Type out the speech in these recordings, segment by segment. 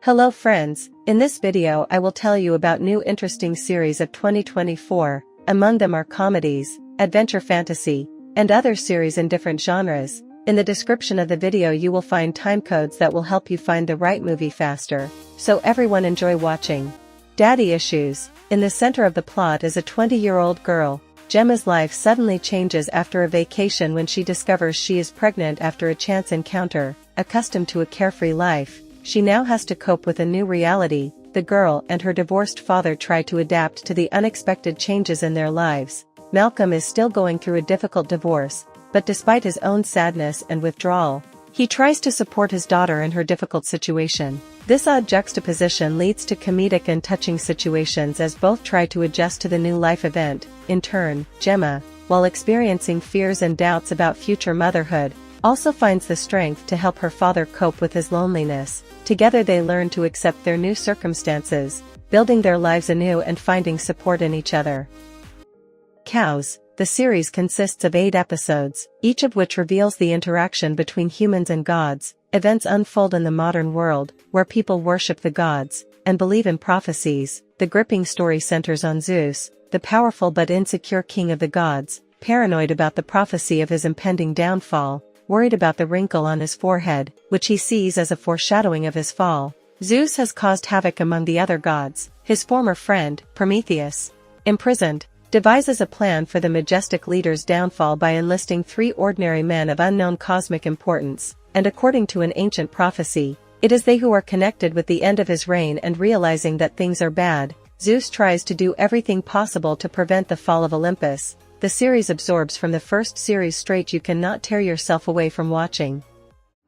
Hello friends, in this video I will tell you about new interesting series of 2024, among them are comedies, adventure fantasy, and other series in different genres. In the description of the video you will find timecodes that will help you find the right movie faster, so everyone enjoy watching. Daddy Issues. In the center of the plot is a 20-year-old girl. Gemma's life suddenly changes after a vacation when she discovers she is pregnant after a chance encounter. Accustomed to a carefree life, she now has to cope with a new reality. The girl and her divorced father try to adapt to the unexpected changes in their lives. Malcolm is still going through a difficult divorce, but despite his own sadness and withdrawal, he tries to support his daughter in her difficult situation. This odd juxtaposition leads to comedic and touching situations as both try to adjust to the new life event. In turn, Gemma, while experiencing fears and doubts about future motherhood, also finds the strength to help her father cope with his loneliness. Together they learn to accept their new circumstances, building their lives anew and finding support in each other. Kaos. The series consists of 8 episodes, each of which reveals the interaction between humans and gods. Events unfold in the modern world, where people worship the gods and believe in prophecies. The gripping story centers on Zeus, the powerful but insecure king of the gods, paranoid about the prophecy of his impending downfall, worried about the wrinkle on his forehead, which he sees as a foreshadowing of his fall. Zeus has caused havoc among the other gods. His former friend, Prometheus, imprisoned, devises a plan for the majestic leader's downfall by enlisting 3 ordinary men of unknown cosmic importance, and according to an ancient prophecy, it is they who are connected with the end of his reign. And realizing that things are bad, Zeus tries to do everything possible to prevent the fall of Olympus. The series absorbs from the first series straight. You cannot tear yourself away from watching.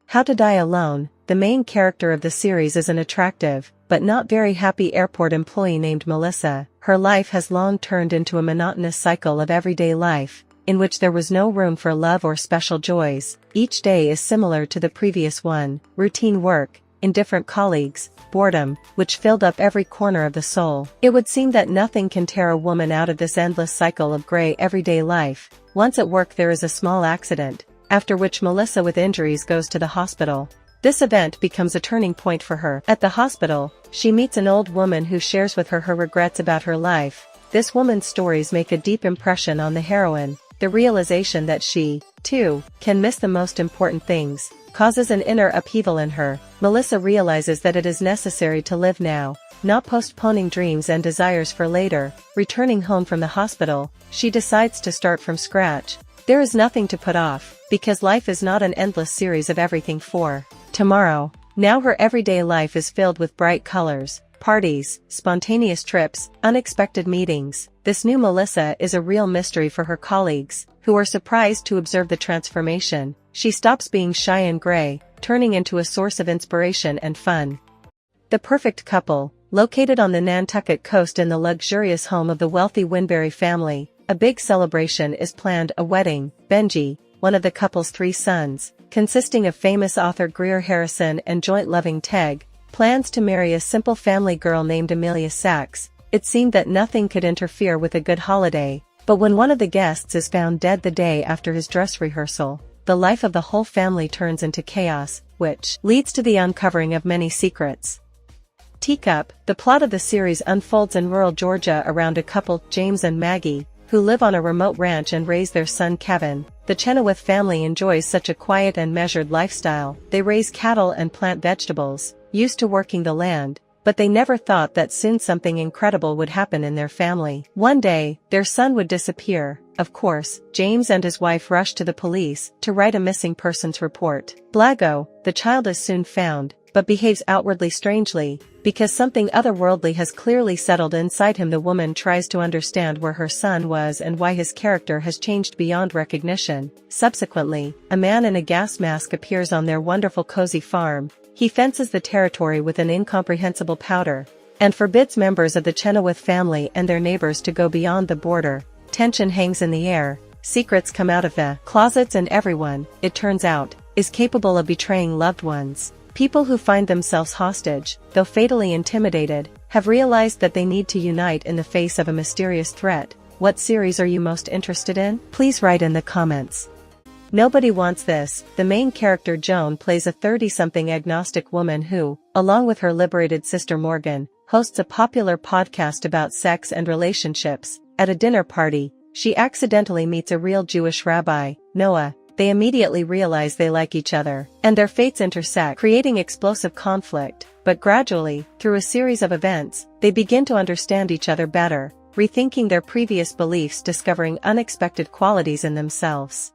How to Die Alone. The main character of the series is an attractive, but not very happy airport employee named Melissa. Her life has long turned into a monotonous cycle of everyday life, in which there was no room for love or special joys. Each day is similar to the previous one: routine work, indifferent colleagues, boredom, which filled up every corner of the soul. It would seem that nothing can tear a woman out of this endless cycle of gray everyday life. Once at work there is a small accident, after which Melissa with injuries goes to the hospital. This event becomes a turning point for her. At the hospital, she meets an old woman who shares with her regrets about her life. This woman's stories make a deep impression on the heroine. The realization that she, too, can miss the most important things, causes an inner upheaval in her. Melissa realizes that it is necessary to live now, not postponing dreams and desires for later. Returning home from the hospital, she decides to start from scratch. There is nothing to put off, because life is not an endless series of everything for tomorrow. Now her everyday life is filled with bright colors, parties, spontaneous trips, unexpected meetings. This new Melissa is a real mystery for her colleagues, who are surprised to observe the transformation. She stops being shy and gray, turning into a source of inspiration and fun. The Perfect Couple. Located on the Nantucket coast in the luxurious home of the wealthy Winberry family, a big celebration is planned. A wedding. Benji, one of the couple's 3 sons, consisting of famous author Greer Harrison and joint-loving Teg, plans to marry a simple family girl named Amelia Sachs. It seemed that nothing could interfere with a good holiday, but when one of the guests is found dead the day after his dress rehearsal, the life of the whole family turns into chaos, which leads to the uncovering of many secrets. Teacup. The plot of the series unfolds in rural Georgia around a couple, James and Maggie, who live on a remote ranch and raise their son Kevin. The Chenoweth family enjoys such a quiet and measured lifestyle. They raise cattle and plant vegetables, used to working the land, but they never thought that soon something incredible would happen in their family. One day, their son would disappear. Of course, James and his wife rush to the police to write a missing persons report. Blago. The child is soon found, but behaves outwardly strangely, because something otherworldly has clearly settled inside him. The woman tries to understand where her son was and why his character has changed beyond recognition. Subsequently, a man in a gas mask appears on their wonderful cozy farm. He fences the territory with an incomprehensible powder, and forbids members of the Chenoweth family and their neighbors to go beyond the border. Tension hangs in the air, secrets come out of the closets, and everyone, it turns out, is capable of betraying loved ones. People who find themselves hostage, though fatally intimidated, have realized that they need to unite in the face of a mysterious threat. What series are you most interested in? Please write in the comments. Nobody wants this. The main character Joan plays a 30-something agnostic woman who, along with her liberated sister Morgan, hosts a popular podcast about sex and relationships. At a dinner party, she accidentally meets a real Jewish rabbi, Noah. They immediately realize they like each other, and their fates intersect, creating explosive conflict. But gradually, through a series of events, they begin to understand each other better, rethinking their previous beliefs, discovering unexpected qualities in themselves.